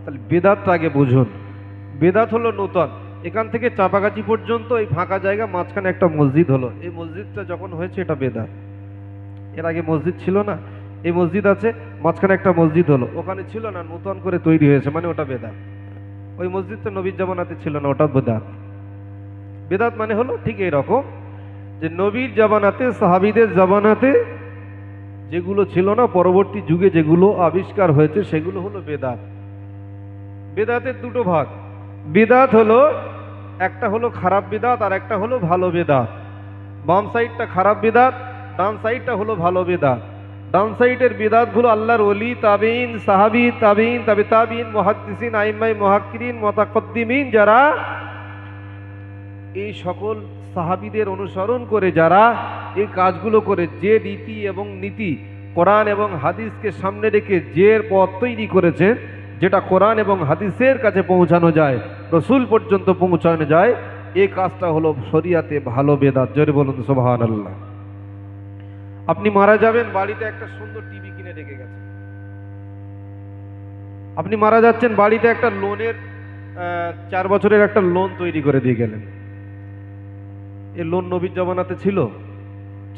তাহলে বেদাতটা আগে বুঝুন। বেদাত হলো নূতন। এখান থেকে চাপাগাছি পর্যন্ত এই ফাঁকা জায়গা, মাঝখানে একটা মসজিদ হলো, এই মসজিদটা যখন হয়েছে এটা বেদাত। এর আগে মসজিদ ছিল না, এই মসজিদ আছে, মাঝখানে একটা মসজিদ হলো, ওখানে ছিল না, নূতন করে তৈরি হয়েছে, মানে ওটা বেদাত। ওই মসজিদটা নবীর জামানাতে ছিল না, ওটা বেদাত। বেদাত মানে হলো ঠিক এইরকম যে নবীর জামানাতে, সাহাবীদের জামানাতে যেগুলো ছিল না, পরবর্তী যুগে যেগুলো আবিষ্কার হয়েছে সেগুলো হলো বেদাত। বেদাতের দুটো ভাগ। বেদাত হলো, একটা হলো খারাপ বেদাত আর একটা হলো ভালো বেদাত। বাম সাইডটা খারাপ বেদাত, ডান সাইডটা হলো ভালো বেদাত। ডান সাইডের বেদাতগুলো আল্লাহর ওলি, তাবিঈন, সাহাবী, তাবিঈন, তাবে তাবিঈন, মুহাদ্দিসিন, আইম্মায়ে মুহাক্কিরিন, মুতাকাদ্দিমিন, যারা এই সকল সাহাবীদের অনুসরণ করে যারা এই কাজগুলো করে, যে রীতি এবং নীতি কোরআন এবং হাদিসকে সামনে রেখে যে পথ তৈরি করেছেন, যেটা কোরআন এবং হাদিসের কাছে পৌঁছানো যায়, রসুল পর্যন্ত পৌঁছানো যায়, এই কাজটা হলো শরিয়াতে ভালো বেদাত। জোরে বলুন সুবহানাল্লাহ। আপনি মারা যাবেন, বাড়িতে একটা সুন্দর টিভি কিনে রেখে গেছেন। আপনি মারা যাচ্ছেন, বাড়িতে একটা লোনের 4 বছরের একটা লোন তৈরি করে দিয়ে গেলেন। এই লোন নবীর জামানাতে ছিল?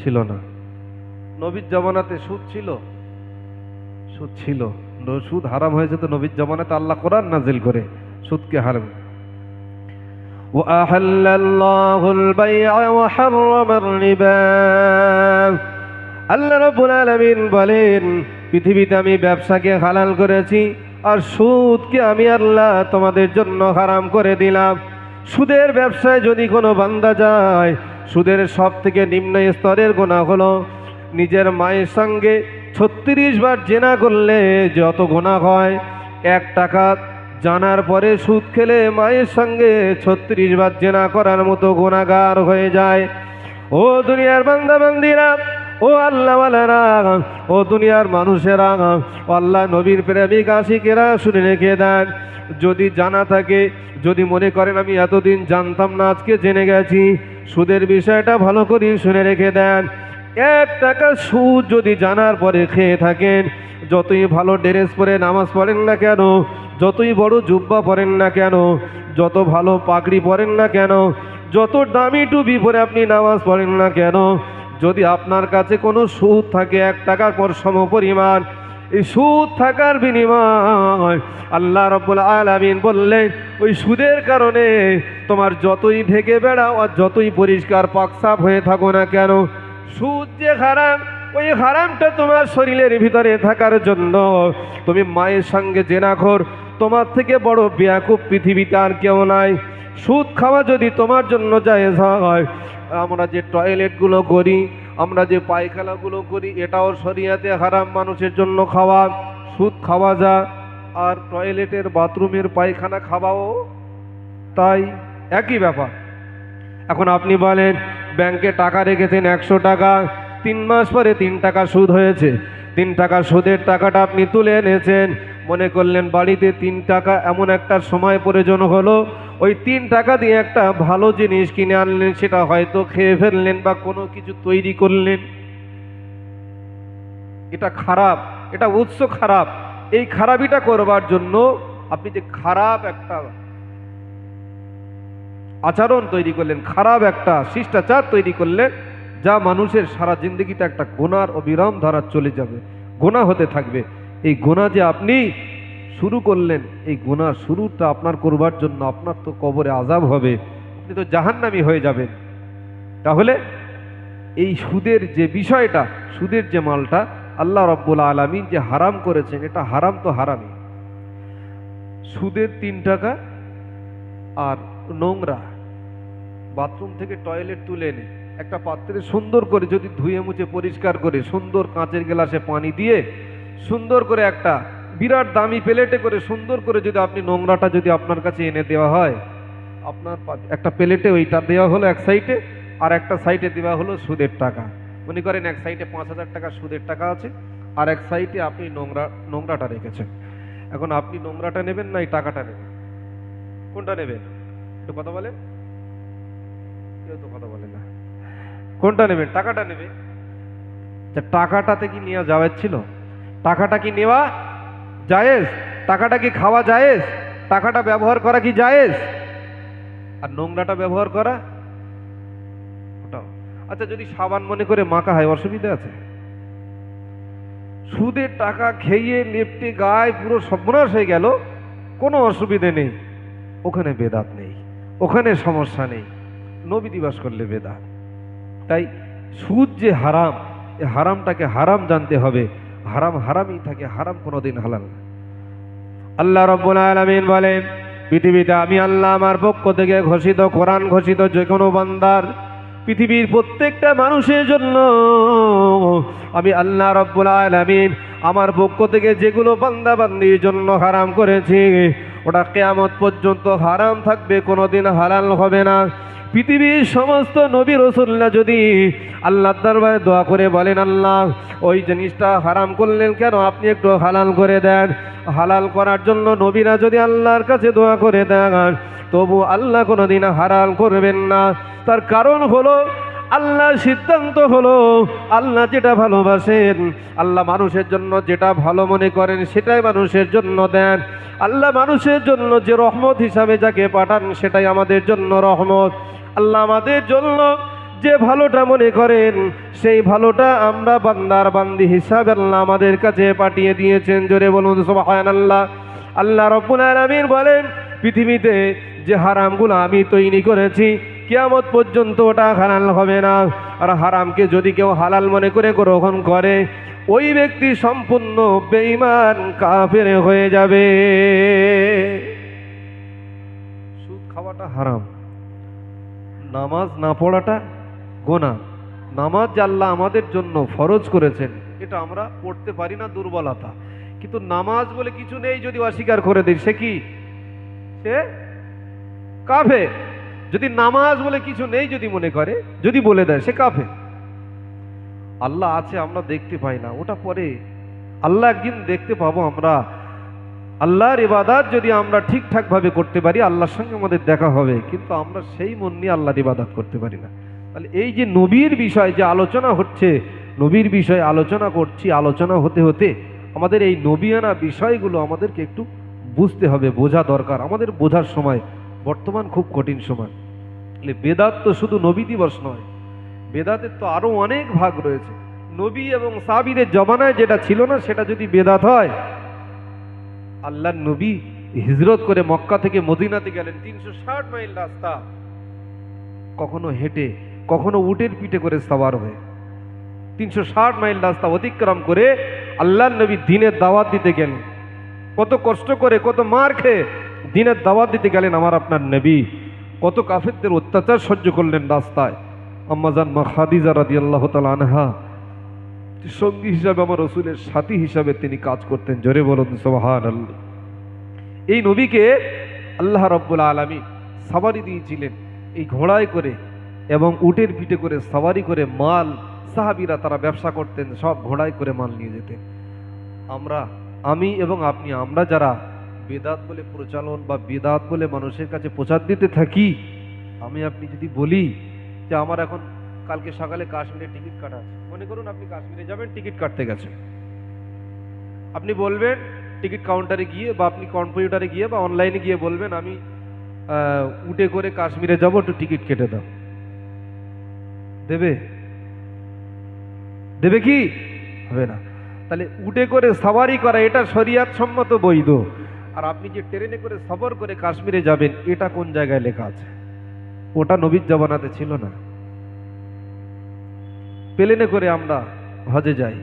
ছিল না। নবীর জামানাতে সুদ ছিল? সুদ ছিল। সুদ হারাম হয়েছে তো নবীর জামানাতে আল্লাহ কোরআন নাজিল করে সুদকে হারাম। وأحل الله البيع وحرم الربا। আল্লাহ রাব্বুল আলামিন বলেন, পৃথিবীতে আমি ব্যবসাকে হালাল করেছি আর সুদকে আমি আল্লাহ তোমাদের জন্য হারাম করে দিলাম। সুদের ব্যবসায় যদি কোনো বান্দা যায়, সুদের সব থেকে নিম্ন স্তরের গুনাহ হলো নিজের মায়ের সঙ্গে 36 বার জেনা করলে যত গুনাহ হয়, 1 টাকা জানার পরে সুদ খেলে মায়ের সঙ্গে 36 বার জেনা করার মতো গুনাহগার হয়ে যায়। ও দুনিয়ার বান্দা বান্দিরা, ও আল্লাহওয়ালারা, ও দুনিয়ার মানুষেরা, আল্লাহ নবীর প্রেমিক আশিকেরা, শুনে রেখে দেন, যদি জানা থাকে, যদি মনে করেন আমি এতদিন জানতাম না, আজকে জেনে গেছি, সুদের বিষয়টা ভালো করে শুনে রেখে দেন। 1 টাকা সুদ যদি জানার পরে খেয়ে থাকেন, যতই ভালো ড্রেস পরে নামাজ পড়েন না কেন, যতই বড় জুব্বা পরেন না কেন, যত ভালো পাগড়ি পরেন না কেন, যত দামি টুপি পরে আপনি নামাজ পড়েন না কেন, যদি আপনার কাছে কোনো সুদ থাকে 1 টাকার পর সমপরিমাণ, এই সুদ থাকার বিনিময় আল্লাহ রাব্বুল আলামিন বললেন, ওই সুদের কারণে তোমার যতই ঢেকে বেড়াও আর যতই পরিষ্কার পাকসাফ হয়ে থাকো না কেন, সুদ যে হারাম, ওই হারামটা তোমার শরীরের ভিতরে থাকার জন্য তুমি মায়ের সঙ্গে জেনাখোর, তোমার থেকে বড় বেয়াকুব পৃথিবীতে আর কেউ নাই। সুদ খাওয়া যদি তোমার জন্য জায়েজ হয়, আমরা যে টয়লেটগুলো করি, আমরা যে পায়খানাগুলো করি, এটাও শরিয়াতে হারাম মানুষের জন্য খাওয়া। সুদ খাওয়া যা, আর টয়লেটের বাথরুমের পায়খানা খাওয়াও তাই, একই ব্যাপার। এখন আপনি বলেন, ব্যাংকে টাকা রেখেছেন 100 টাকা, 3 মাস পরে 3 টাকা সুদ হয়েছে, 3 টাকা সুদের টাকাটা আপনি তুলে এনেছেন, মনে করলেন বাড়িতে 3 টাকা এমন একটা সময় প্রয়োজন হলো, ওই 3 টাকা দিয়ে একটা ভালো জিনিস কিনে আনলেন, সেটা হয়তো খেয়ে ফেললেন বা কোনো কিছু তৈরি করলেন। এটা খারাপ, এটা উৎস খারাপ। এই খারাপিটা করবার জন্য আপনি যে খারাপ একটা আচরণ তৈরি করলেন, খারাপ একটা শিষ্টাচার তৈরি করলেন, যা মানুষের সারা জিন্দগিতে একটা গুনার অবিরাম ধারা চলে যাবে, গুনাহ হতে থাকবে। এই গুনাহ যে আপনি শুরু করলেন, এই গুনাহ শুরুটা আপনার করবার জন্য আপনার তো কবরে আযাব হবে, আপনি তো জাহান্নামী হয়ে যাবেন। তাহলে এই সুদের যে বিষয়টা, সুদের যে মালটা আল্লাহ রাব্বুল আলামিন যে হারাম করেছেন, এটা হারাম তো হারামই। সুদের 3 টাকা আর নোংরা, বাথরুম থেকে টয়লেট তুলে এনে একটা পাত্রে সুন্দর করে যদি ধুয়ে মুছে পরিষ্কার করে, সুন্দর কাঁচের গ্লাসে পানি দিয়ে, সুন্দর করে একটা বিরাট দামি প্লেটে করে সুন্দর করে যদি আপনি নোংরাটা যদি আপনার কাছে এনে দেওয়া হয়, আপনার একটা প্লেটে ওইটা দেওয়া হলো এক সাইডে, আর একটা সাইডে দেওয়া হলো সুদের টাকা। মনে করেন এক সাইডে 5,000 টাকা সুদের টাকা আছে, আর এক সাইডে আপনি নোংরাটা রেখেছেন। এখন আপনি নোংরাটা নেবেন না এই টাকাটা নেবেন? কোনটা নেবেন? একটু কথা বলেন। কেউ তো কথা বলে না। কোনটা নেবেন? টাকাটা নেবে। টাকাটাতে কি নেওয়া জায়েজ ছিল? টাকাটা কি নেওয়া জায়েজ? টাকাটা কি খাওয়া জায়েজ? টাকাটা ব্যবহার করা কি জায়েজ? আর নোংরাটা ব্যবহার করা ওটাও। আচ্ছা, যদি সাবান মনে করে মাখা হয়, অসুবিধা আছে? সুদের টাকা খেয়ে লেপটে গায়ে পুরো সর্বনাশ হয়ে গেল, কোনো অসুবিধে নেই, ওখানে বেদাত নেই, ওখানে সমস্যা নেই, নবী দিবস করলে বেদাত। তাই সুদ যে হারাম, এ হারামটাকে হারাম জানতে হবে। হারাম হারামই থাকে, হারাম কোনোদিন হালাল না। আল্লাহ রাব্বুল আলামিন বলেন, পৃথিবীতে আমি আল্লাহ আমার পক্ষ থেকে ঘোষিত, কোরআন ঘোষিত, যে কোনো বান্দার, পৃথিবীর প্রত্যেকটা মানুষের জন্য আমি আল্লাহ রাব্বুল আলামিন আমার পক্ষ থেকে যেগুলো বান্দা বান্দির জন্য হারাম করেছি, ওটা কিয়ামত পর্যন্ত হারাম থাকবে, কোনোদিন হালাল হবে না। পৃথিবীর সমস্ত নবী রাসূলরা যদি আল্লাহর দরবারে দোয়া করে বলেন, আল্লাহ ওই জিনিসটা হারাম করলেন কেন, আপনি একটু হালাল করে দেন, হালাল করার জন্য নবীরা যদি আল্লাহর কাছে দোয়া করে দেন, তবু আল্লাহ কোনোদিন হালাল করবেন না। তার কারণ হলো, আল্লাহর সিদ্ধান্ত হলো, আল্লাহ যেটা ভালোবাসেন, আল্লাহ মানুষের জন্য যেটা ভালো মনে করেন সেটাই মানুষের জন্য দেন। আল্লাহ মানুষের জন্য যে রহমত হিসাবে যাকে পাঠান সেটাই আমাদের জন্য রহমত। আল্লাহ আমাদের জন্য যে ভালোটা মনে করেন সেই ভালোটা আমরা বান্দার বান্দি হিসাবে আল্লাহ আমাদের কাছে পাঠিয়ে দিয়েছেন। জোরে বলুন সুবহানাল্লাহ। আল্লাহ রাব্বুল আলামিন বলেন, পৃথিবীতে যে হারামগুলো আমি তৈরি করেছি, কিয়ামত পর্যন্ত ওটা হালাল হবে না। আর হারামকে যদি কেউ হালাল মনে করে গ্রহণ করে, ওই ব্যক্তি সম্পূর্ণ বেঈমান কাফের হয়ে যাবে। সুদ খাওয়াটা হারাম, নামাজ না পড়াটা গুনাহ। নামাজ যে আল্লাহ আমাদের জন্য ফরজ করেছেন, এটা আমরা পড়তে পারি না, দুর্বলতা। কিন্তু নামাজ বলে কিছু নেই যদি অস্বীকার করে দিই, সে কি? সে কাফের। যদি নামাজ বলে কিছু নেই যদি মনে করে, যদি বলে দেয়, সে কাফের। আল্লাহ আছে আমরা দেখতে পাই না, ওটা পরে আল্লাহ একদিন দেখতে পাবো আমরা। আল্লাহর ইবাদত যদি আমরা ঠিকঠাক ভাবে করতে পারি, আল্লাহর সঙ্গে আমাদের দেখা হবে, কিন্তু আমরা সেই মন নিয়ে আল্লাহর ইবাদত করতে পারি না। তাহলে এই যে নবীর বিষয় যে আলোচনা হচ্ছে, নবীর বিষয়ে আলোচনা করছি, আলোচনা হতে হতে আমাদের এই নবিয়ানা বিষয়গুলো আমাদেরকে একটু বুঝতে হবে, বোঝা দরকার। আমাদের বোঝার সময় বর্তমান খুব কঠিন সময়। বেদাত তো শুধু নবী দিবস নয়, বেদাতের তো আরো অনেক ভাগ রয়েছে। নবী এবং সাহাবীদের জমানায় যেটা ছিল না, সেটা যদি বেদাত হয়, আল্লাহর নবী হিজরত করে মক্কা থেকে মদিনাতে গেলেন, 360 মাইল রাস্তা, কখনো হেঁটে, কখনো উটের পিঠে করে সওয়ার হয়ে 360 মাইল রাস্তা অতিক্রম করে আল্লাহর নবী দ্বীনের দাওয়াত দিতে গেলেন। কত কষ্ট করে, কত মার খেয়ে দ্বীনের দাওয়াত দিতে গেলেন আমার আপনার নবী। কত কাফেরদের অত্যাচার সহ্য করলেন রাস্তায়। আম্মাজান মা খাদিজা রাদিয়াল্লাহু তাআলা আনহা সঙ্গী হিসাবে, আমার রাসূলের সাথী হিসাবে তিনি কাজ করতেন। জোরে বলুন সুবহানাল্লাহ। এই নবীকে আল্লাহ রাব্বুল আলামিন সওয়ারি দিয়েছিলেন, এই ঘোড়ায় করে এবং উটের পিঠে করে সওয়ারি করে মাল, সাহাবীরা তারা ব্যবসা করতেন, সব ঘোড়ায় করে মাল নিয়ে যেতেন। আমি এবং আপনি, আমরা যারা বেদাত বলে প্রচলন বা বেদাত বলে মানুষের কাছে প্রচার দিতে থাকি, আমি আপনি যদি বলি যে আমার এখন কালকে সকালে কাশ্মীরে টিকিট কাটা আছে, মনে করুন আপনি কাশ্মীরে যাবেন, টিকিট কাটতে গেছেন, আপনি বলবেন টিকিট কাউন্টারে গিয়ে বা আপনি কম্পিউটারে গিয়ে বা অনলাইনে গিয়ে বলবেন আমি উটে করে কাশ্মীরে যাব, একটু টিকিট কেটে দাও। দেবে? দেবে কি? হবে না। তাহলে উটে করে সওয়ারি করা এটা শরিয়াত সম্মত বৈধ। আর আপনি যে ট্রেনে করে সফর করে কাশ্মীরে যাবেন, এটা কোন জায়গায় লেখা আছে? ওটা নবীর জামানাতে ছিল না। প্লেনে করে আমরা হজে যাই,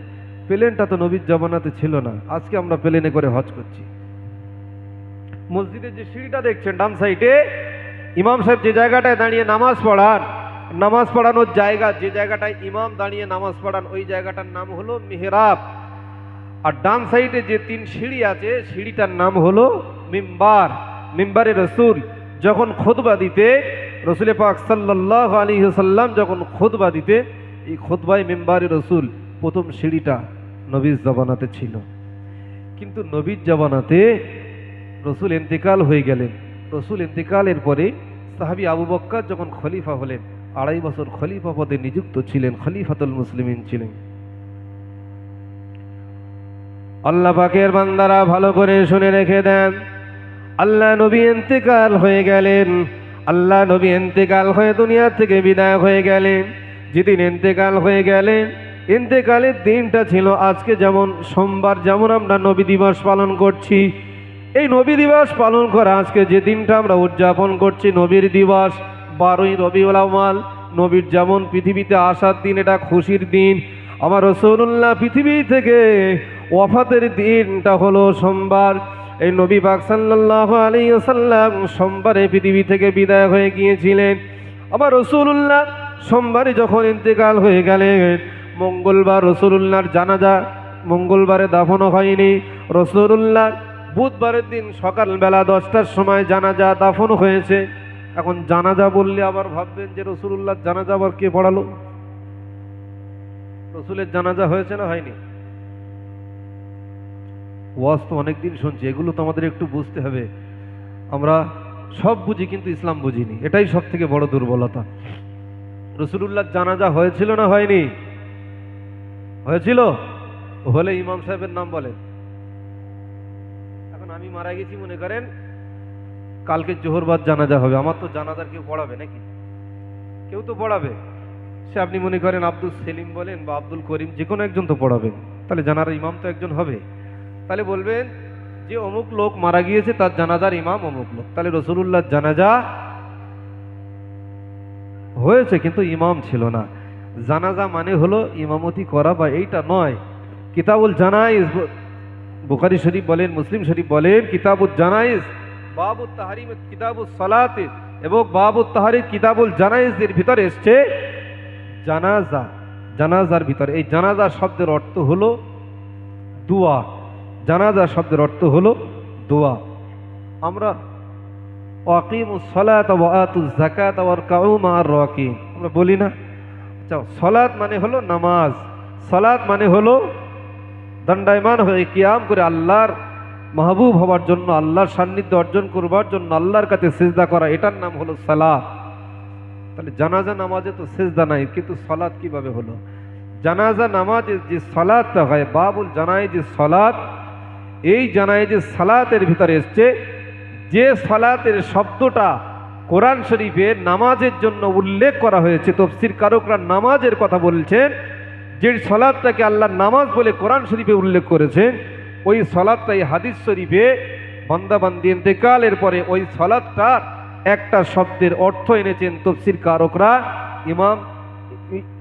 প্লেনটা তো নবীর জামানাতে ছিল না। আজকে আমরা প্লেনে করে হজ করছি। মসজিদের যে সিঁড়িটা দেখছেন ডান সাইডে, ইমাম সাহেব যে জায়গাটায় দাঁড়িয়ে নামাজ পড়ান, নামাজ পড়ানোর জায়গা, যে জায়গাটায় ইমাম দাঁড়িয়ে নামাজ পড়ান, ওই জায়গাটার নাম হলো মিহরাব। আর ডান সাইডে যে 3 সিঁড়ি আছে, সিঁড়িটার নাম হলো মিম্বার। মিম্বারে রসুল যখন খুতবা দিতে, রসুল পাক সাল্লাল্লাহু আলাইহি ওয়াসাল্লাম যখন খুতবা দিতে, এই খুতবায় মিম্বারে রসুল প্রথম সিঁড়িটা নবীর জামানাতে ছিল। কিন্তু নবীর জামানাতে রসুল ইন্তেকাল হয়ে গেলেন। রসুল ইন্তেকালের পরে সাহাবী আবু বকর যখন খলিফা হলেন, 2.5 বছর খলিফা পদে নিযুক্ত ছিলেন, খলিফাতুল মুসলিমিন ছিলেন। আল্লাহ পাকের বান্দারা ভালো করে শুনে রেখে দেন, আল্লাহ নবী ইন্তেকাল হয়ে গেলেন। আল্লাহ নবী ইন্তেকাল হয়ে দুনিয়া থেকে বিদায় হয়ে গেলেন। যেদিন ইন্তেকাল হয়ে গেলেন, ইন্তেকালের দিনটা ছিল আজকে যেমন সোমবার, যেমন আমরা নবী দিবস পালন করছি। এই নবী দিবস পালন করা আজকে যে দিনটা আমরা উদযাপন করছি নবীর দিবস, 12ই রবিউল আউয়াল, নবীর যেমন পৃথিবীতে আসার দিন, এটা খুশির দিন। আমার রাসূলুল্লাহ পৃথিবী থেকে ওয়াফাতের দিনটা হলো সোমবার। এই নবী পাক সাল্লাল্লাহু আলাইহি ওয়াসাল্লাম সোমবারে পৃথিবী থেকে বিদায় হয়ে গিয়েছিলেন। আমার রাসূলুল্লাহ সোমবারে যখন ইন্তেকাল হয়ে গেলেন, মঙ্গলবার রাসূলুল্লাহর জানাজা, মঙ্গলবারে দাফনও হয়নি। রাসূলুল্লাহ বুধবারের দিন সকালবেলা 10টার সময় জানাজা দাফন হয়েছে। এখন জানাজা বললে আবার ভাববেন যে রাসূলুল্লাহর জানাজা আবার কে পড়ালো? রসুলের জানাজা হয়েছে না হয়নি? ওয়াজ তো অনেকদিন শুনছি, এগুলো তো আমাদের একটু বুঝতে হবে। আমরা সব বুঝি কিন্তু ইসলাম বুঝিনি, এটাই সব থেকে বড় দুর্বলতা। রসুলুল্লাহর জানাজা হয়েছিল না হয়নি? হয়েছিল। হলে ইমাম সাহেবের নাম বলেন। এখন আমি মারা গেছি মনে করেন, কালকে জোহর বাদ জানাজা হবে, আমার তো জানাজার কেউ পড়াবে নাকি? কেউ তো পড়াবে। সে আপনি মনে করেন আব্দুল সেলিম বলেন বা আব্দুল করিম, যে কোনো একজন তো পড়াবেন। তাহলে জানার ইমাম তো একজন হবে। তাহলে বলবেন যে অমুক লোক মারা গিয়েছে, তার জানাজার ইমাম অমুক লোক। তাহলে রসুলুল্লাহর জানাজা হয়েছে কিন্তু ইমাম ছিল না। জানাজা মানে হলো ইমামতি করা, বা এইটা নয়। কিতাবুল জানাইজ, বুখারী শরীফ বলেন, মুসলিম শরীফ বলেন, কিতাবুল জানাইজ বাবুত তাহরিম কিতাবুস সালাত এবং বাবুত তাহরিম কিতাবুল জানাইজের ভিতরে এসছে জানাজা। জানাজার ভিতরে এই জানাজা শব্দের অর্থ হলো দোয়া। জানাজা শব্দের অর্থ হলো দোয়া। আমরা ওয়াকিমুস সালাত ওয়া আতুজ যাকাত ওয়ারকাউ মা'আর রাকিন আমরা বলি না? আচ্ছা, সালাত মানে হলো নামাজ, সালাত মানে হলো দণ্ডায়মান হয়ে কিয়াম করে আল্লাহর মাহবুব হওয়ার জন্য, আল্লাহর সান্নিধ্য অর্জন করবার জন্য আল্লাহর কাছে সিজদা করা, এটার নাম হলো সালাত। তাহলে জানাজা নামাজে তো সিজদা নাই, কিন্তু সালাত কিভাবে হলো? জানাজা নামাজে যে সালাতটা হয়, বাবুল জানাইজে সালাত, এই জানাইজে সালাতের ভিতরে এসছে যে সালাতের শব্দটা কোরআন শরীফে নামাজের জন্য উল্লেখ করা হয়েছে। তাফসীর কারকরা নামাজের কথা বলছেন, যে সালাতটাকে আল্লাহ নামাজ বলে কোরআন শরীফে উল্লেখ করেছেন, ওই সালাতটাই হাদিস শরীফে বান্দাবান্দি ইন্তেকালের পরে ওই সালাতটার একটা শব্দের অর্থ এনেছেন তাফসীর কারকরা।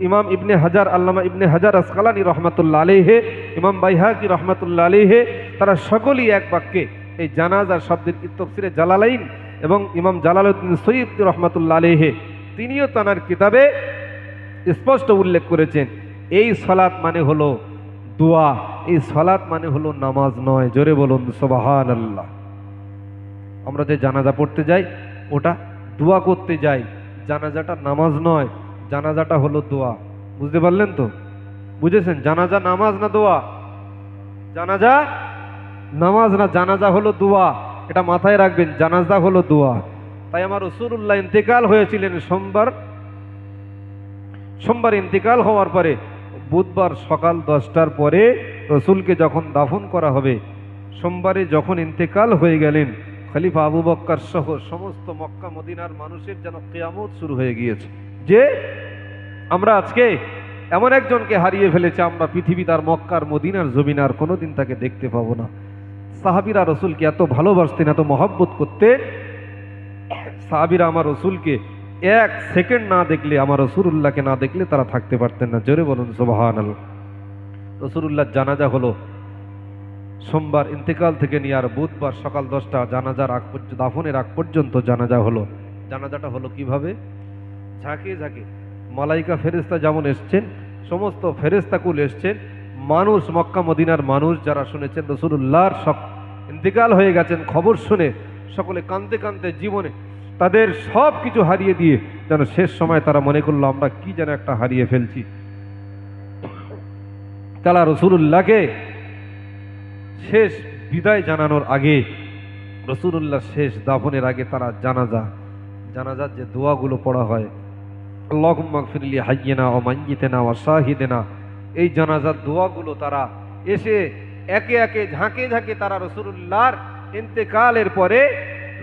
ইমাম ইবনে হাজার, আল্লামা ইবনে হাজার আসকালানি রহমাতুল্লাহ আলাইহি, ইমাম বাইহাকি রহমাতুল্লাহ আলাইহি, তারা সকলেই এক বাক্যে এই জানাজা শব্দের তাফসীরে জালালাইন এবং ইমাম জালালউদ্দিন সৈয়দ রহমাতুল্লাহ আলাইহি তিনিও তানার কিতাবে স্পষ্ট উল্লেখ করেছেন, এই সালাত মানে হলো দোয়া, এই সালাত মানে হলো নামাজ নয়। জোরে বলুন সুবহানাল্লাহ। আমরা যে জানাজা পড়তে যাই ওটা দোয়া করতে যাই, জানাজাটা নামাজ নয়, জানাজাটা হলো দোয়া। বুঝতে পারলেন তো? বুঝেছেন? জানাজা নামাজ না দোয়া? জানাজা নামাজ না, জানাজা হলো দোয়া। এটা মাথায় রাখবেন, জানাজা হলো দোয়া। তাই আমার রাসূলুল্লাহ ইন্তেকাল হয়েছিলেন সোমবার ইন্তেকাল হওয়ার পরে বুধবার সকাল 10টার পরে রসুলকে যখন দাফন করা হবে, সোমবারে যখন ইন্তেকাল হয়ে গেলেন, খলিফা আবু বকর সহ সমস্ত মক্কা মদিনার মানুষের যেন কিয়ামত শুরু হয়ে গিয়েছে, যে আমরা আজকে এমন একজনকে হারিয়ে ফেলেছি, আমরা পৃথিবী তার মক্কার মদিনার জমিন আর কোনোদিন তাকে দেখতে পাবো না। সাহাবীরা রসুলকে এত ভালোবাসতেন, এত মহব্বত করতেন। সাহাবীরা আমার রসুলকে এক সেকেন্ড না দেখলে, আমার রাসূলুল্লাহকে না দেখলে তারা থাকতে পারতেন না। জোরে বলুন সুবহানাল্লাহ। রাসূলুল্লাহর জানাজা হলো সোমবার ইন্তেকাল থেকে নিয়ে আর বুধবার সকাল 10টা জানাজার আগ পর্যন্ত, দাফনের আগ পর্যন্ত জানাজা হলো। জানাজাটা হলো কিভাবে? ঝাঁকে ঝাঁকে মালাইকা ফেরেশতা যেমন এসছেন, সমস্ত ফেরেশতাকুল এসছেন, মানুষ মক্কা মদিনার মানুষ যারা শুনেছেন রাসূলুল্লাহর ইন্তেকাল হয়ে গেছেন খবর শুনে সকলে কাঁদতে কাঁদতে জীবনে তাদের সব কিছু হারিয়ে দিয়ে যেন শেষ সময় তারা মনে করলো আমরা কি যেন একটা হারিয়ে ফেলছি। তারা রাসূলুল্লাহকে শেষ বিদায় জানানোর আগে, রাসূলুল্লাহ শেষ দাফনের আগে তারা জানাজার যে দোয়াগুলো পড়া হয়, আল্লাহুম্মা গফিরলি হাইয়িনা ওয়া মাইয়িতিনা ওয়া শাহিদিনা, এই জানাজার দোয়াগুলো তারা এসে একে একে ঝাঁকে ঝাঁকে তারা রসুলুল্লাহর ইন্তেকালের পরে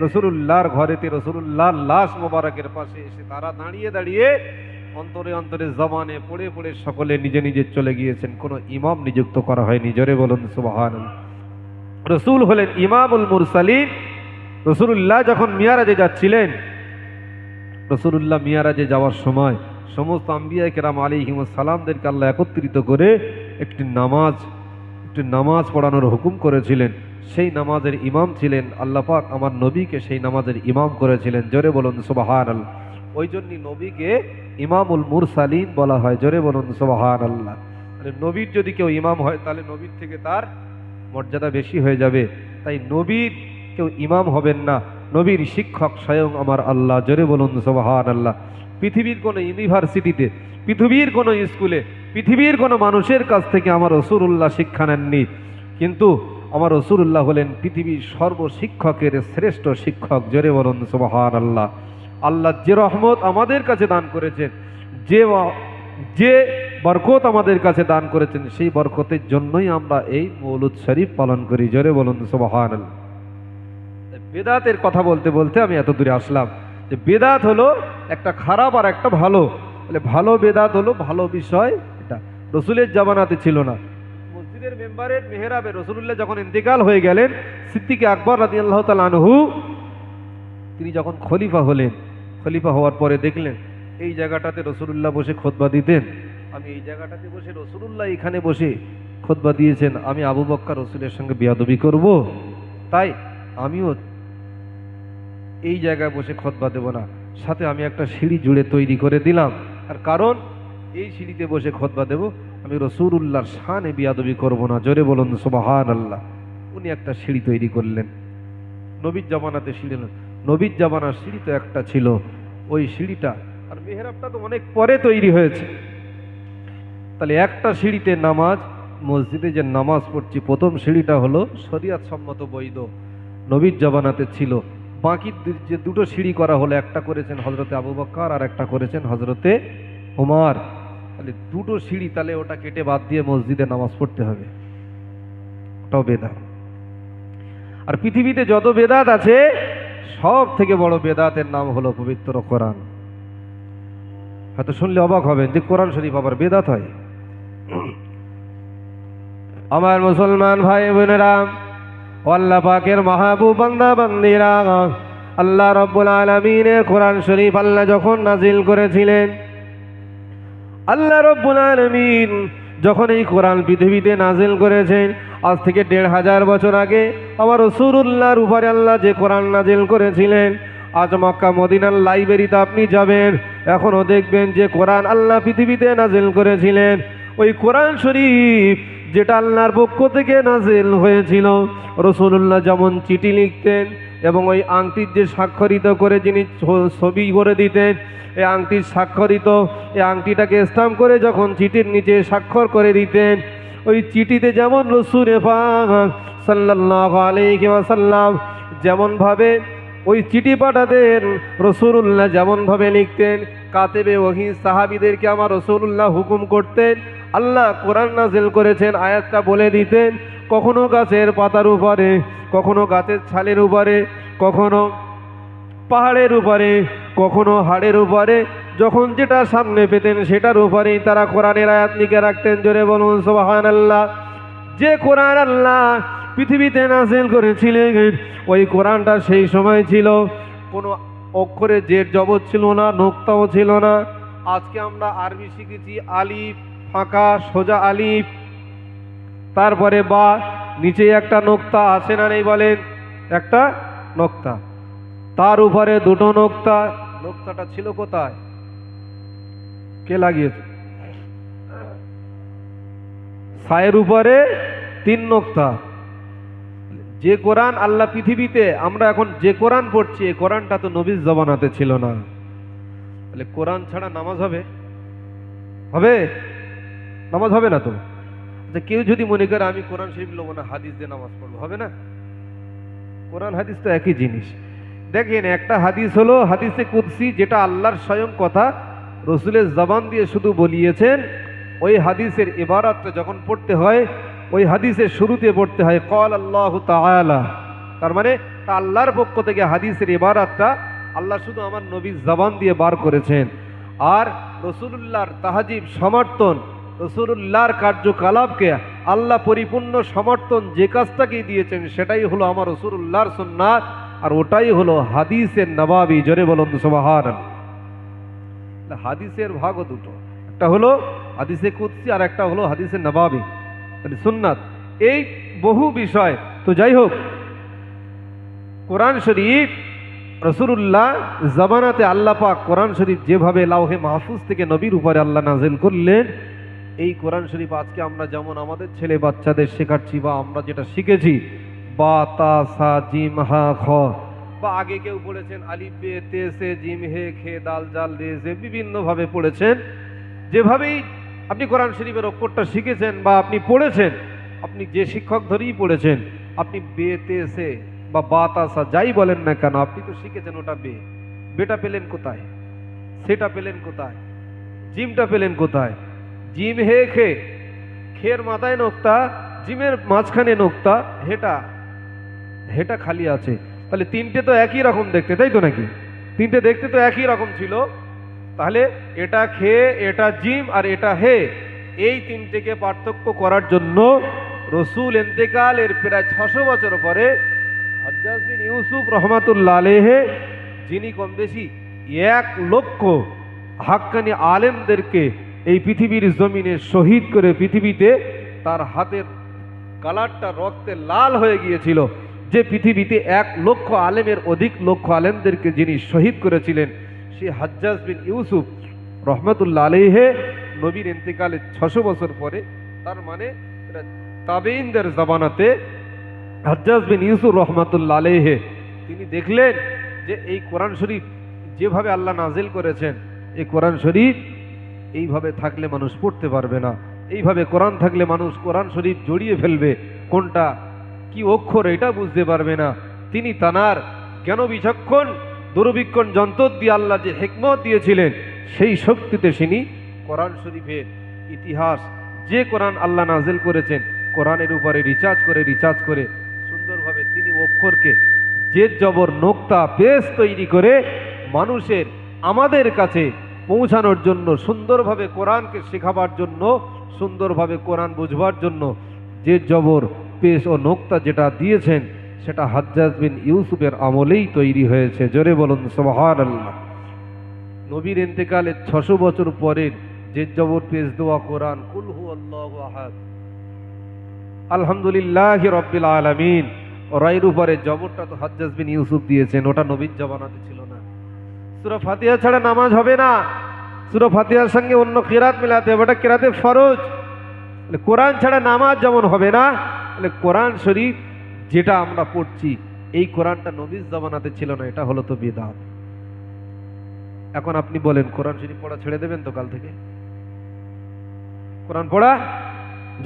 রসুলুল্লাহর ঘরেতে রসুলুল্লাহর লাশ মোবারকের পাশে এসে তারা দাঁড়িয়ে দাঁড়িয়ে অন্তরে অন্তরে জবানে পড়ে পড়ে সকলে নিজে নিজে চলে গিয়েছেন, কোনো ইমাম নিযুক্ত করা হয়নি। জোরে বলুন সুবহানাল্লাহ। রসুল হলেন ইমামুল মুরসালিন। রসুলুল্লাহ যখন মিয়ারাজে যাচ্ছিলেন, রসুলুল্লাহ মিয়ারাজে যাওয়ার সময় সমস্ত আম্বিয়া কেরাম আলাইহিমুস সালামদেরকে আল্লাহ একত্রিত করে একটি নামাজ পড়ানোর হুকুম করেছিলেন। সেই নামাজের ইমাম ছিলেন আল্লাহ পাক আমার নবীকে সেই নামাজের ইমাম করেছিলেন। জোরে বলুন সুবহানাল্লাহ। ওই জন্যই নবীকে ইমামুল মুরসালিন বলা হয়। জোরে বলুন সুবহানাল্লাহ। মানে নবীর যদি কেউ ইমাম হয় তাহলে নবীর থেকে তার মর্যাদা বেশি হয়ে যাবে। তাই নবীর কেউ ইমাম হবেন না, নবীর শিক্ষক স্বয়ং আমার আল্লাহ। জোরে বলুন সুবহানাল্লাহ। পৃথিবীর কোনো ইউনিভার্সিটিতে, পৃথিবীর কোনো স্কুলে, পৃথিবীর কোনো মানুষের কাছ থেকে আমার রাসূলুল্লাহ শিক্ষা নেননি, কিন্তু আমার রাসূলুল্লাহ হলেন পৃথিবীর সর্বশিক্ষকের শ্রেষ্ঠ শিক্ষক। জোরে বলুন সুবহানাল্লাহ। আল্লাহ যে রহমত আমাদের কাছে দান করেছেন, যে বরকত আমাদের কাছে দান করেছেন, সেই বরকতের জন্যই আমরা এই মৌলুদ শরীফ পালন করি। জোরে বলুন সুবহানাল্লাহ। বেদাতের কথা বলতে বলতে আমি এত দূরে আসলাম যে বেদাত হলো একটা খারাপ আর একটা ভালো। বলে ভালো বেদাত হলো ভালো বিষয়, এটা রসুলের জামানাতে ছিল না। মসজিদের মেম্বারের মেহরাবে রসুলুল্লাহ যখন ইন্তেকাল হয়ে গেলেন, সিদ্দিকে আকবর রাদিয়াল্লাহু তাআলা আনহু তিনি যখন খলিফা হলেন, খলিফা হওয়ার পরে দেখলেন এই জায়গাটাতে রসুলুল্লাহ বসে খুতবা দিতেন, আমি এই জায়গাটাতে বসে রসুলুল্লাহ এখানে বসে খুতবা দিয়েছেন, আমি আবু বকর রসুলের সঙ্গে বেয়াদবি করব, তাই আমিও এই জায়গায় বসে খুতবা দেব না, সাথে আমি একটা সিঁড়ি জুড়ে তৈরি করে দিলাম। আর কারণ এই সিঁড়িতে বসে খুতবা দেব, আমি রসুলুল্লাহর শানে বেয়াদবি করব না। জোরে বলুন সুবহানাল্লাহ। উনি একটা সিঁড়ি তৈরি করলেন। নবীর জামানাতে সিঁড়ি, নবীর জামানার সিঁড়ি তো একটা ছিল, ওই সিঁড়িটা আর মেহরাবটা তো অনেক পরে তৈরি হয়েছে। তাহলে একটা সিঁড়িতে নামাজ, মসজিদে যে নামাজ পড়ছি প্রথম সিঁড়িটা হলো শরিয়াত সম্মত বৈধ, নবীর জামানাতে ছিল। বাকি যে দুটো সিঁড়ি করা হলো, একটা করেছেন হজরতে আবু বকর আর একটা করেছেন হজরতে ওমর। তাহলে দুটো সিঁড়ি, তাহলে ওটা কেটে বাদ দিয়ে মসজিদে নামাজ পড়তে হবে, ওটাও বেদাত। আর পৃথিবীতে যত বেদাত আছে সব থেকে বড় বেদাতের নাম হলো পবিত্র কোরআন। হয়তো শুনলে অবাক হবেন যে কোরআন শরীফ আবার বেদাত হয়। আমার মুসলমান ভাই বোনেরা, আল্লাহ পাকের মাহবুব বান্দা বান্দিরা, আল্লাহ রাব্বুল আলামিনের কোরআন শরীফ আল্লাহ যখন নাজিল করেছিলেন, আল্লাহ রাব্বুল আলামিন যখন এই কোরআন পৃথিবীতে নাজিল করেছেন, আজ থেকে ১৫০০ বছর আগে আমার রাসূলুল্লাহর উপরে আল্লাহ যে কোরআন নাজিল করেছিলেন, আজ মক্কা মদিনার লাইব্রেরিতে আপনি যাবেন, এখনও দেখবেন যে কোরআন আল্লাহ পৃথিবীতে নাজিল করেছিলেন, ওই কোরআন শরীফ যেটা আল্লাহর পক্ষ থেকে নাজিল হয়েছিল, রাসূলুল্লাহ যেমন চিঠি লিখতেন এবং ওই আংটির যে স্বাক্ষরিত করে যিনি ছবি করে দিতেন, এই আংটির স্বাক্ষরিত, এই আংটিটাকে স্টাম্প করে যখন চিঠির নিচে স্বাক্ষর করে দিতেন, ওই চিঠিতে যেমন রাসূল পাক সাল্লাল্লাহু আলাইহি ওয়াসাল্লাম যেমনভাবে ওই চিঠি পাঠাতেন, রাসূলুল্লাহ যেমনভাবে লিখতেন, কাতেবে ওহী সাহাবীদেরকে আমার রাসূলুল্লাহ হুকুম করতেন, আল্লাহ কোরআন নাজিল করেছেন, আয়াতটা বলে দিতেন, কখনো গাছের পাতার উপরে, কখনো গাছের ছালের উপরে, কখনো পাহাড়ের উপরে, কখনো হাড়ের উপরে, যখন যেটা সামনে পেতেন সেটার উপরেই তারা কোরআনের আয়াত লিখে রাখতেন। জোরে বলুন সুবহানাল্লাহ। যে কোরআন আল্লাহ পৃথিবীতে নাজিল করেছিলেন, ওই কোরআনটা সেই সময় ছিল কোনো অক্ষরে জের জবর ছিল না, নোক্তাও ছিল না। আজকে আমরা আরবি শিখেছি, আলিফ ফাঁকা সোজা আলিফ, তারপরে বা, নিচে একটা নোক্তা আছে না নেই বলেন, একটা নোক্তা, তার উপরে দুটো নোক্তা। নোক্তাটা ছিল কোথায়, কে লাগিয়েছে? ছায়ের উপরে 3 নোক্তা। যে কোরআন আল্লাহ পৃথিবীতে আমরা এখন যে কোরআন পড়ছি, এই কোরআনটা তো নবীর জামানাতে ছিল না। তাহলে কোরআন ছাড়া নামাজ হবে? হবে? নামাজ হবে না তো। কেউ যদি মনে করে আমি কোরআন শরীফ লোব না, হাদিস দিয়ে নামাজ পড়বো, হবে না? কোরআন হাদিস তো একই জিনিস। দেখেন, একটা হাদিস হলো হাদিসে কুদসি, যেটা আল্লাহর স্বয়ং কথা, রসুলের জবান দিয়ে শুধু বলিয়েছেন। ওই হাদিসের ইবারতটা যখন পড়তে হয়, ওই হাদিসের শুরুতে পড়তে হয় ক্বাল আল্লাহু তাআলা, তার মানে তা আল্লাহর পক্ষ থেকে হাদিসের ইবারাতটা আল্লাহ শুধু আমার নবীর জবান দিয়ে বার করেছেন। আর রাসূলুল্লাহর তাহজিব সমর্থন, রাসূলুল্লাহর কার্যকলাপকে আল্লাহ পরিপূর্ণ সমর্থন যে কাজটাকেই দিয়েছেন সেটাই হলো আমার রাসূলুল্লাহর সুন্নাত, আর ওটাই হলো হাদিসের নবাবী। জোরে বলুন সুবহানাল্লাহ। হাদিসের ভাগও দুটো, একটা হলো হাদিসে কুদসি আর একটা হলো হাদিসের নবাবী মানে সুন্নাত। এই বহু বিষয় তো যাই হোক, কোরআন শরীফ রাসূলুল্লাহ জামানাতে আল্লাহ পাক কোরআন শরীফ যেভাবে লাউহে মাহফুজ থেকে নবীর উপরে আল্লাহ নাজিল করলেন, এই কোরআন শরীফ আজকে আমরা যেমন আমাদের ছেলে বাচ্চাদের শেখাচ্ছি বা আমরা যেটা শিখেছি বা তা সা জিম হা খ, বা আগে কেউ পড়েছেন আলিফ বে তে সে জিম হে খে দাল জাল রে সে, বিভিন্নভাবে পড়েছেন। যেভাবেই আপনি কোরআন শরীফের অক্ষরটা শিখেছেন বা আপনি পড়েছেন, আপনি যে শিক্ষক ধরেই পড়েছেন, আপনি বে তে সে বা বাতাসা যাই বলেন না কেন, আপনি তো শিখেছেন ওটা বে। বেটা পেলেন কোথায়? সেটা পেলেন কোথায়? জিমটা পেলেন কোথায়? জিম হে খে, খের মাথায় নোক্তা, জিমের মাঝখানে নোক্তা, হেটা হেটা খালি আছে। তাহলে তিনটে তো একই রকম দেখতে, তাই তো নাকি? তিনটে দেখতে তো একই রকম ছিল। তাহলে এটা খে, এটা জিম আর এটা হে, এই তিনটেকে পার্থক্য করার জন্য রসুল ইন্তেকালের প্রায় 600 বছর পরে হাজ্জাজ বিন ইউসুফ রহমাতুল্লাহ আলাইহি, যিনি কম বেশি 1 লক্ষ হাক্কানি আলেমদেরকে এই পৃথিবীর জমিনে শহীদ করে পৃথিবীতে তার হাতের কালারটা রক্তে লাল হয়ে গিয়েছিল, যে পৃথিবীতে 1 লক্ষ আলেমের অধিক লক্ষ আলেমদেরকে যিনি শহীদ করেছিলেন, সে হাজ্জাজ বিন ইউসুফ রহমাতুল্লাহ আলাইহি নবীর ইন্তেকালের 600 বছর পরে, তার মানে তাবেঈনদের জামানাতে হাজ্জাজ বিন ইউসুফ রহমাতুল্লাহ আলাইহি তিনি দেখলেন যে এই কোরআন শরীফ যেভাবে আল্লাহ নাজিল করেছেন, এই কোরআন শরীফ এইভাবে থাকলে মানুষ পড়তে পারবে না, এইভাবে কোরআন থাকলে মানুষ কোরআন শরীফ জড়িয়ে ফেলবে, কোনটা কি অক্ষর এটা বুঝতে পারবে না। তিনি তানার জ্ঞান বিচক্ষণ দূরবীক্ষণ যন্ত্র দিয়ে আল্লাহ যে হিকমত দিয়েছিলেন, সেই শক্তিতে তিনি কোরআন শরীফের ইতিহাস, যে কোরআন আল্লাহ নাজিল করেছেন, কোরআনের উপরে রিচার্জ করে সুন্দরভাবে তিনি অক্ষরকে জেদ জবর নোক্তা পেশ তৈরি করে মানুষের আমাদের কাছে পৌঁছানোর জন্য, সুন্দরভাবে কোরআনকে শেখাবার জন্য, সুন্দরভাবে কোরআন বুঝবার জন্য জেদ জবর পেশ ও নোক্তা যেটা দিয়েছেন, সেটা হাজ্জাজ বিন ইউসুফের আমলেই তৈরি হয়েছে। জোরে বলুন সুবহানাল্লাহ। নবীর ইন্তেকালের 600 বছর পরের জেদ জবর পেশ দেওয়া কোরআন, কুল হুয়াল্লাহু আহাদ, আলহামদুলিল্লাহি রাব্বিল আলামিন, ওরাইর উপরে জবরটা তো হাজ্জাজ বিন ইউসুফ দিয়েছেন, ওটা নবীর জামানাতে ছিল না। সূরা ফাতিহা ছাড়া নামাজ হবে না, সূরা ফাতিহার সঙ্গে অন্য কিরাত মিলাতে হবে, ওটা কিরাতে ফরজ। কোরআন ছাড়া নামাজ যেমন হবে না, তাহলে কোরআন শরীফ যেটা আমরা পড়ছি, এই কোরআনটা নবীর জামানাতে ছিল না, এটা হলো তো বিদআত। এখন আপনি বলেন কোরআন শরীফ পড়া ছেড়ে দেবেন তো কাল থেকে? কোরআন পড়া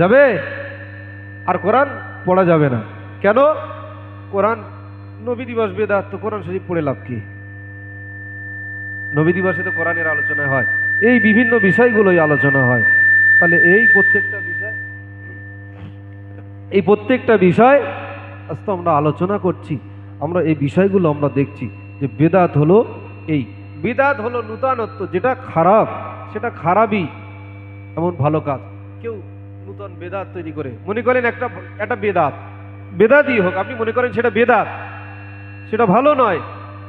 যাবে? আর কোরআন পড়া যাবে না কেন? কোরআন নবী দিবস বিদআত, তো কোরআন শরীফ পড়ে লাভ কি? নবী দিবসে তো কোরআনের আলোচনা হয়, এই বিভিন্ন বিষয়গুলোই আলোচনা হয়। তাহলে এই প্রত্যেকটা বিষয় আজ তো আমরা আলোচনা করছি, আমরা এই বিষয়গুলো আমরা দেখছি যে বিদআত হলো, এই বিদআত হলো নূতনত্ব, যেটা খারাপ সেটা খারাপই, এমন ভালো কাজ। কেউ নূতন বেদাত তৈরি করে মনে করেন একটা বেদাতই হোক, আপনি মনে করেন সেটা বেদাত, সেটা ভালো নয়,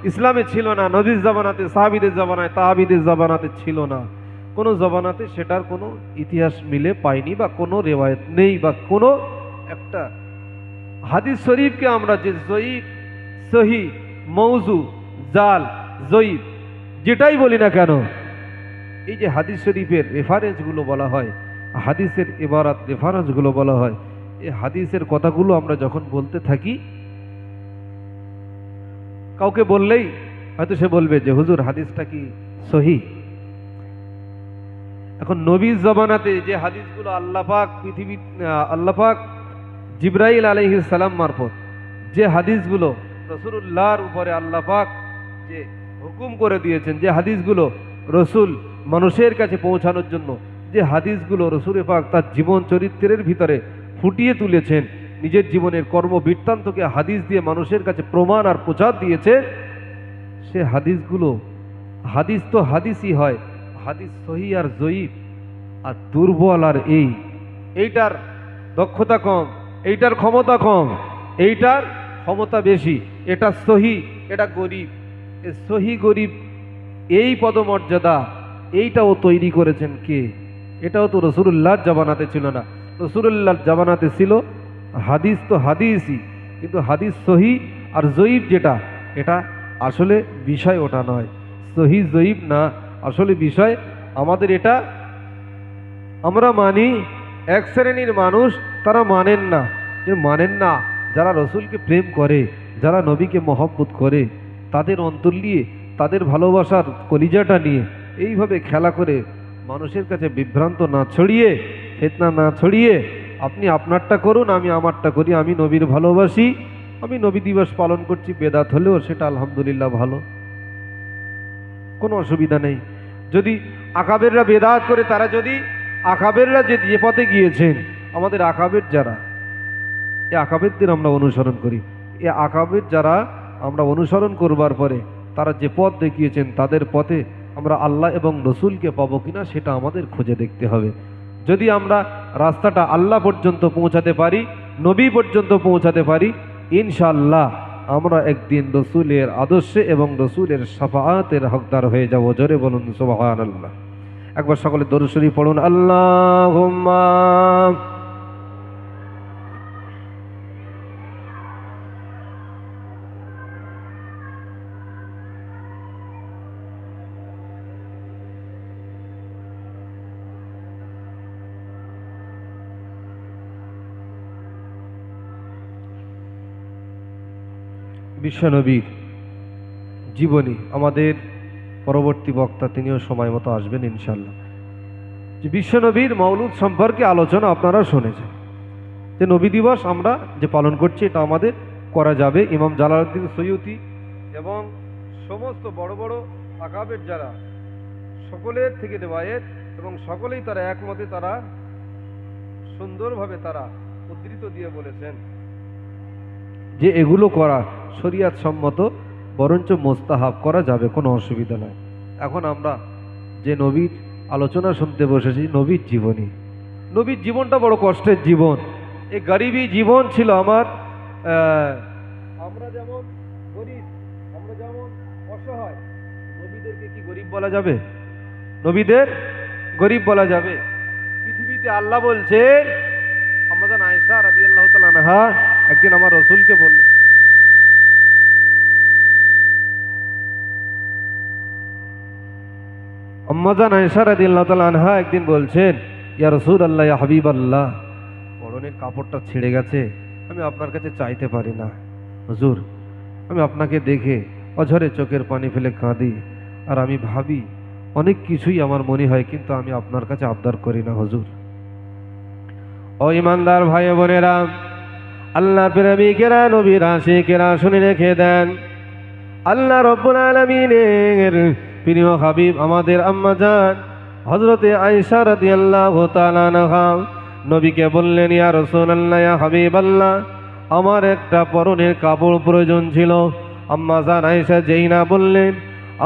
ইসলামে ছিল না, নবীর জামানাতে, সাহাবীদের জামানায়, তাহাবীদের জামানাতে ছিল না, কোনো জামানাতে সেটার কোনো ইতিহাস মিলে পাইনি বা কোনো রেওয়ায়েত নেই, বা কোনো একটা হাদিস শরীফকে আমরা যে জয়ীফ, সহি, মৌজু, জাল, জয়ীফ যেটাই বলি না কেন, এই যে হাদিস শরীফের রেফারেন্সগুলো বলা হয়, হাদিসের ইবারাত রেফারেন্সগুলো বলা হয়, এই হাদিসের কথাগুলো আমরা যখন বলতে থাকি, কাউকে বললেই হয়তো সে বলবে যে হুজুর হাদিসটা কি সহি? এখন নবীর জামানাতে যে হাদিসগুলো আল্লাহ পাক জিবরাইল আলাইহিস সালাম মারফত যে হাদিসগুলো রাসূলুল্লাহর উপরে আল্লাহ পাক যে হুকুম করে দিয়েছেন, যে হাদিসগুলো রসুল মানুষের কাছে পৌঁছানোর জন্য, যে হাদিসগুলো রসুল পাক তার জীবন চরিত্রের ভিতরে ফুটিয়ে তুলেছেন, নিজের জীবনের কর্ম বৃত্তান্তকে হাদিস দিয়ে মানুষের কাছে প্রমাণ আর প্রচার দিয়েছে, সে হাদিসগুলো, হাদিস তো হাদিসই হয়, হাদিস সহি আর জয়ীফ, আর দুর্বল আর এইটার দক্ষতা কম, এইটার ক্ষমতা কম, এইটার ক্ষমতা বেশি, এটা সহি, এটা গরিব। এ সহি গরিব এই পদমর্যাদা এইটাও তৈরি করেছেন কে? এটাও তো রসুলুল্লাহর জামানাতে ছিল না। রসুলুল্লাহর জামানাতে ছিল হাদিস তো হাদিসই, কিন্তু হাদিস সহি আর জয়ীফ যেটা, এটা আসলে বিষয় ওটা নয়, সহি জয়ীফ না, আসলে বিষয় আমাদের এটা। আমরা মানি, এক শ্রেণীর মানুষ তারা মানেন না, যে মানেন না যারা রসুলকে প্রেম করে, যারা নবীকে মহব্বত করে, তাদের অন্তর নিয়ে, তাদের ভালোবাসার কলিজাটা নিয়ে এইভাবে খেলা করে মানুষের কাছে বিভ্রান্ত না ছড়িয়ে, ফিতনা না ছড়িয়ে, আপনি আপনারটা করুন, আমি আমারটা করি, আমি নবীর ভালোবাসি, আমি নবী দিবস পালন করছি, বেদাত হলেও সেটা আলহামদুলিল্লাহ ভালো, কোনো অসুবিধা নেই। যদি আকাবেররা বেদাত করে, তারা যদি আকাবেররা যে পথে গিয়েছেন, আমাদের আকাবের যারা, এ আকাবেরদের আমরা অনুসরণ করি, এ আকাবের যারা আমরা অনুসরণ করবার পরে তারা যে পথ দেখিয়েছেন, তাদের পথে আমরা আল্লাহ এবং রসুলকে পাবো কিনা সেটা আমাদের খুঁজে দেখতে হবে। যদি আমরা রাস্তাটা আল্লাহ পর্যন্ত পৌঁছাতে পারি, নবী পর্যন্ত পৌঁছাতে পারি, ইনশাআল্লাহ আমরা একদিন রসুলের আদর্শে এবং রসুলের শাফাআতের হকদার হয়ে যাব। জোরে বলুন সুবহানাল্লাহ। একবার সকলে দরুদ শরীফ পড়ুন, আল্লাহুম্মা। বিশ্বনবীর জীবনী, আমাদের পরবর্তী বক্তা তিনিও সময় মতো আসবেন ইনশাল্লাহ। যে বিশ্বনবীর মৌলুদ সম্পর্কে আলোচনা আপনারা শুনেছেন, যে নবী দিবস আমরা যে পালন করছি এটা আমাদের করা যাবে। ইমাম জালালউদ্দিন সৈয়ুতি এবং সমস্ত বড় বড় আকাবের যারা, সকলের থেকে রিওয়ায়াত এবং সকলেই তারা একমতে, তারা সুন্দরভাবে তারা উদ্ধৃত দিয়ে বলেছেন যে এগুলো করা শরিয়াত সম্মত, বরঞ্চ মোস্তাহাব, করা যাবে, কোনো অসুবিধা নাই। এখন আমরা যে নবীর আলোচনা শুনতে বসেছি, নবীর জীবনী, নবীর জীবনটা বড় কষ্টের জীবন, এই গরিবী জীবন ছিল আমার। আমরা যেমন গরিব, আমরা যেমন অসহায়, নবীদেরকে কি গরিব বলা যাবে? নবীদের গরিব বলা যাবে? পৃথিবীতে আল্লাহ বলছে, আম্মাজান আয়েশা রাদিয়াল্লাহু তাআলা আনহা একদিন আমার রসুলকে বললেন, আম্মাজান আয়েশা রাদিয়াল্লাহু তাআলা আনহা একদিন বলছেন, ইয়া রাসূলুল্লাহ, ইয়া হাবিবাল্লাহ, পরনের কাপড়টা ছিঁড়ে গেছে, আমি আপনার কাছে চাইতে পারি না হুজুর, আমি আপনাকে দেখে অঝরে চোখের পানি ফেলে কাঁদি, আর আমি ভাবি অনেক কিছুই আমার মনে হয়, কিন্তু আমি আপনার কাছে আবদার করি না হুজুর। ও ইমানদার ভাই বোনেরা, আল্লাহ প্রেমিকেরা, নবীর আশিকেরা, শুনে রেখে দেন, আল্লাহ রাব্বুল আলামিনের প্রিয় হাবিব আমাদের আম্মা জান হযরতে আয়েশা রাদিয়াল্লাহু তাআলা আনহা নবীকে বললেন, ইয়া রাসূলুল্লাহ, ইয়া হাবিবাল্লাহ, আমার একটা পরনের কাপড় প্রয়োজন ছিল। আম্মা জান আয়েশা যেই না বললেন,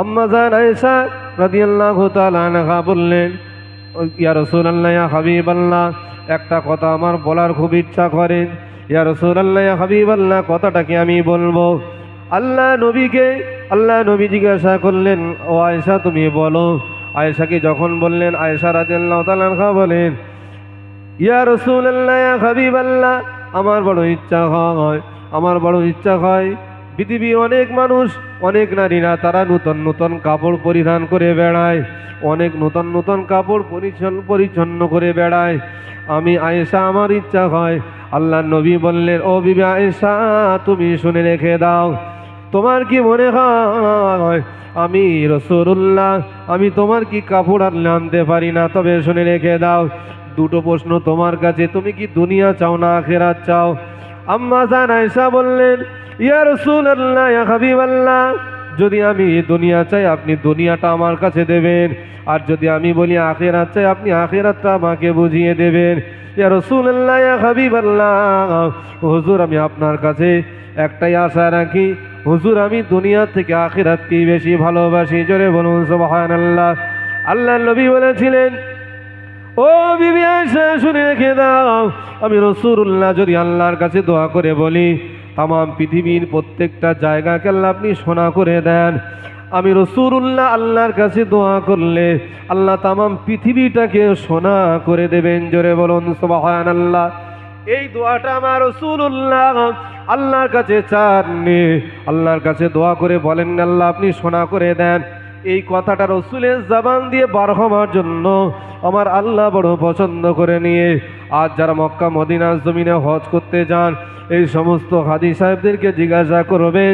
আম্মা জান আয়েশা রাদিয়াল্লাহু তাআলা আনহা বললেন, ইয়া রাসূলুল্লাহ, ইয়া হাবিবাল্লাহ, একটা কথা আমার বলার খুব ইচ্ছা করেন। ইয়া রাসূলুল্লাহ, ইয়া হাবিবাল্লাহ, কথাটা কি আমি বলবো? আল্লাহ নবী জিজ্ঞাসা করলেন, ও আয়েশা তুমি বলো। আয়েশাকে যখন বললেন, আয়েশা রাদিয়াল্লাহু তাআলা আনহা বলেন, ইয়া রাসূলুল্লাহ, ইয়া হাবিবাল্লাহ, আমার বড় ইচ্ছা হয় পৃথিবীর অনেক মানুষ, অনেক নারীরা তারা নূতন নূতন কাপড় পরিধান করে বেড়ায়, অনেক নূতন নূতন কাপড় পরিচ্ছন্ন করে বেড়ায়। আমি আয়েশা, আমার ইচ্ছা হয়। আল্লাহ নবী বললেন, ও বিবি আয়েশা, তুমি শুনে রেখে দাও, তোমার কি মনে হয় আমি রাসূলুল্লাহ, আমি তোমার কি কাপড় আনতে পারি না? তবে শুনে রেখে দাও, দুটো প্রশ্ন তোমার কাছে, তুমি কি দুনিয়া চাও না আখিরাত চাও? আম্মা জান আয়েশা বললেন, ইয়া রাসূলুল্লাহ, ইয়া হাবিবাল্লাহ, যদি আমি দুনিয়া চাই আপনি দুনিয়াটা আমার কাছে দেবেন, আর যদি আমি বলি আখিরাত চাই আপনি আখিরাতটা আমাকে বুঝিয়ে দেবেন। ইয়া রাসূলুল্লাহ, ইয়া হাবিবাল্লাহ, হুজুর আমি আপনার কাছে একটাই আশা রাখি, হুজুর আমি দুনিয়া থেকে আখিরাতকেই বেশি ভালোবাসি। জোরে বলুন সুবহানাল্লাহ। আল্লাহর নবী বলেছিলেন, ও বিবি আয়েশা শুনে রেখে দাও, আমি রাসূলুল্লাহ যদি আল্লাহর কাছে দোয়া করে বলি তাম পৃথিবীর প্রত্যেকটা জায়গাকে আল্লাহ আপনি সোনা করে দেন, আমি রাসূলুল্লাহ আল্লাহর কাছে দোয়া করলে আল্লাহ তাম পৃথিবীটাকে সোনা করে দেবেন। জোরে বলুন সুবহানাল্লাহ। এই দোয়াটা আমার রাসূলুল্লাহ আল্লাহর কাছে চাননি, আল্লাহর কাছে দোয়া করে বলেন আল্লাহ আপনি সোনা করে দেন। এই কথাটা রসুলের জবান দিয়ে বার হওয়ার জন্য আমার আল্লাহ বড় পছন্দ করে নিয়ে আজ যারা মক্কা মদিনার জমিনে হজ করতে যান এই সমস্ত হাজী সাহেবদেরকে জিজ্ঞাসা করবেন,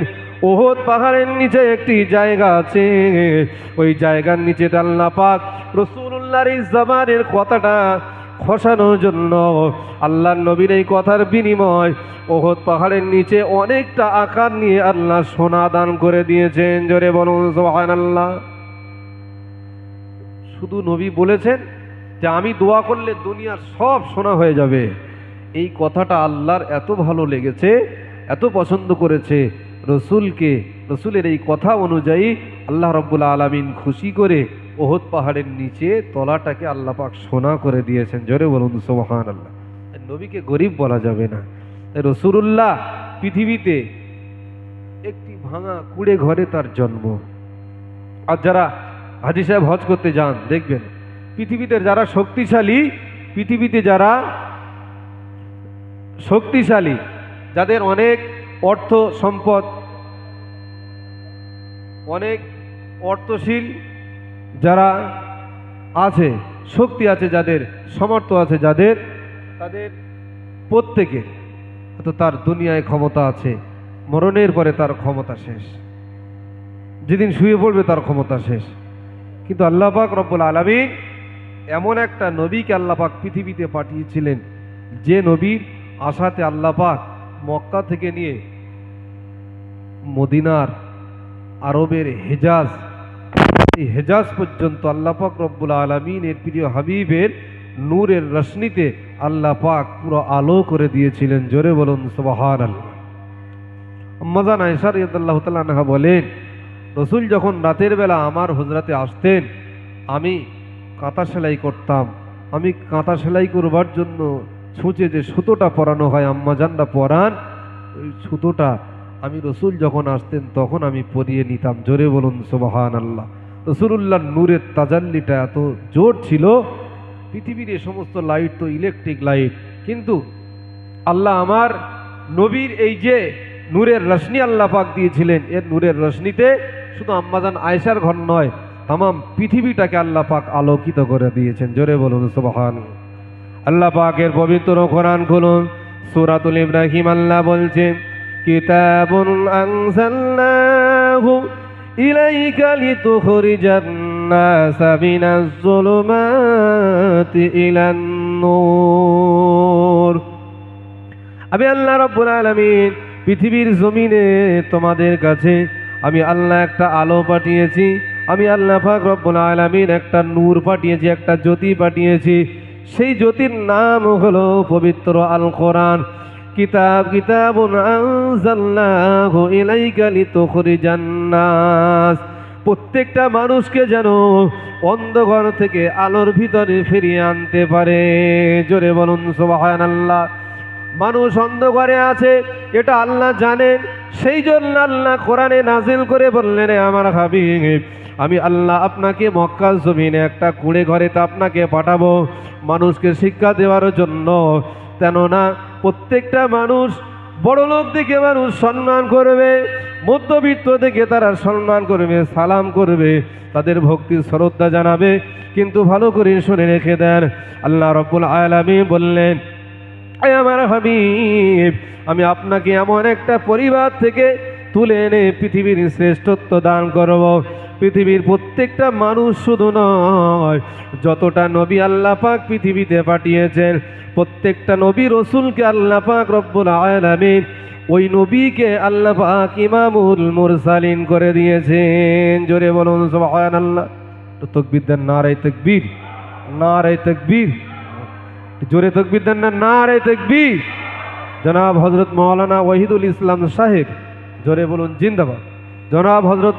ওহদ পাহাড়ের নিচে একটি জায়গা আছে, ওই জায়গার নিচে আল্লাহ পাক রাসূলুল্লাহর এই জবানের কথাটা খসানোর জন্য আল্লাহর নবীর এই কথার বিনিময় ওহদ পাহাড়ের নিচে অনেকটা আকার নিয়ে আল্লাহ সোনা দান করে দিয়েছেন। জোরে বলুন সুবহানাল্লাহ। শুধু নবী বলেছেন যে আমি দোয়া করলে দুনিয়ার সব সোনা হয়ে যাবে, এই কথাটা আল্লাহর এত ভালো লেগেছে, এত পছন্দ করেছে রসুলকে, রসুলের এই কথা অনুযায়ী আল্লাহ রাব্বুল আলামিন খুশি করে ওহদ পাহাড়ের নিচে তলাটাকে আল্লাহ পাক সোনা করে দিয়েছেন। জোরে বলুন সুবহানাল্লাহ। নবীকে গরিব বলা যাবে না। রাসূলুল্লাহ পৃথিবীতে একটি ভাঙা কুড়ে ঘরে তার জন্ম। আর যারা হাজী সাহেব হজ করতে যান দেখবেন পৃথিবীতে যারা শক্তিশালী, পৃথিবীতে যারা শক্তিশালী, যাদের অনেক অর্থ সম্পদ, অনেক অর্থশীল যারা আছে, শক্তি আছে যাদের, সামর্থ্য আছে যাদের, তাদের প্রত্যেকের তো তার দুনিয়ায় ক্ষমতা আছে, মরণের পরে তার ক্ষমতা শেষ, যেদিন শুয়ে পড়বে তার ক্ষমতা শেষ। কিন্তু আল্লাহ পাক রব্বুল আলামিন এমন একটা নবীকে আল্লাহ পাক পৃথিবীতে পাঠিয়েছিলেন যে নবীর আশাতে আল্লাহ পাক মক্কা থেকে নিয়ে মদিনার আরবের হেজাজ, এই হেজাজ পর্যন্ত আল্লাহ পাক রব্বুল আলামিন এর প্রিয় হাবিবের নূরের রশ্মিতে আল্লাহ পাক পুরো আলো করে দিয়েছিলেন। জোরে বলুন সুবহানাল্লাহ। আম্মা জান আয়েশা রাদিয়াল্লাহু তাআলা আনহা বলেন, রসুল যখন রাতের বেলা আমার হুজরাতে আসতেন আমি কাঁথা সেলাই করতাম, আমি কাঁথা সেলাই করবার জন্য ছুঁচে যে সুতোটা পরানো হয় আম্মা জানরা পরান, ওই সুতোটা আমি রসুল যখন আসতেন তখন আমি পরিয়ে নিতাম। জোরে বলুন সুবহানাল্লাহ। রসুলুল্লাহর নূরের তাজাল্লিটা এত জোর ছিল, পৃথিবীর এই সমস্ত লাইট তো ইলেকট্রিক লাইট, কিন্তু আল্লাহ আমার নবীর এই যে নূরের রশ্মি আল্লাহ পাক দিয়েছিলেন, এর নূরের রশ্মিতে শুধু আম্মাজান আয়েশার ঘর নয় তাম পৃথিবীটাকে আল্লাহ পাক আলোকিত করে দিয়েছেন। জোরে বলুন সুবহানাল্লাহ। আল্লাহ পাকের পবিত্র কোরআন খুলুন, সূরাতুল ইব্রাহিম আল্লাহ বলছেন, কিতাবুন আনজালনাহু ইলাইকা লিতুখরিজান নাসা মিনাজ যুলুমাতি ইলান নূর। আমি আল্লাহ রাব্বুল আলামিন পৃথিবীর জমিনে তোমাদের কাছে আমি আল্লাহ একটা আলো পাঠিয়েছি, আমি আল্লাহ পাক রব্বুল আলামিন একটা নূর পাঠিয়েছি, একটা জ্যোতি পাঠিয়েছি। সেই জ্যোতির নাম হলো পবিত্র আল কোরআন। কিতাবুন আনজালনাহু ইলাইকা লিতুখরিজান নাস, প্রত্যেকটা মানুষকে যেন অন্ধকার থেকে আলোর ভিতরে ফিরিয়ে আনতে পারে। জোরে বলুন সুবহানাল্লাহ। মানুষ অন্ধকারে আছে এটা আল্লাহ জানেন, সেই জন্য আল্লাহ কোরআনে নাজিল করে বললেন, আমার হাবিব আমি আল্লাহ আপনাকে মক্কার জমিনে একটা কুঁড়ে ঘরেতে আপনাকে পাঠাবো মানুষকে শিক্ষা দেওয়ার জন্য। কেননা প্রত্যেকটা মানুষ, বড় লোক দেখে মানুষ সম্মান করবে, মধ্যবিত্ত দেখে তারা সম্মান করবে, সালাম করবে, তাদের ভক্তি শ্রদ্ধা জানাবে, কিন্তু ভালো করে শুনে রেখে দেন আল্লাহ রাব্বুল আলামিন বললেন, আমার হাবিব আমি আপনাকে এমন একটা পরিবার থেকে তুলে এনে পৃথিবীর শ্রেষ্ঠত্ব দান করব, পৃথিবীর প্রত্যেকটা মানুষ শুধু নয়, যতটা নবী আল্লাহ পাক পৃথিবীতে পাঠিয়েছেন, প্রত্যেকটা নবী রসুলকে আল্লাহ পাক রব্বুল আলামিন ওই নবীকে আল্লাহ পাক ইমামুল মুরসালিন করে দিয়েছেন। জোরে বলুন সুবহানাল্লাহ। তো তাকবীর দেন, নারে তাকবীর, নারে তাকবীর। জোরে তাকবীর দেন না, নারে তাকবীর। জনাব হযরত মাওলানা ওয়াহিদুল ইসলাম সাহেব, জোরে বলুন জিন্দাবাদ। জনাব হযরত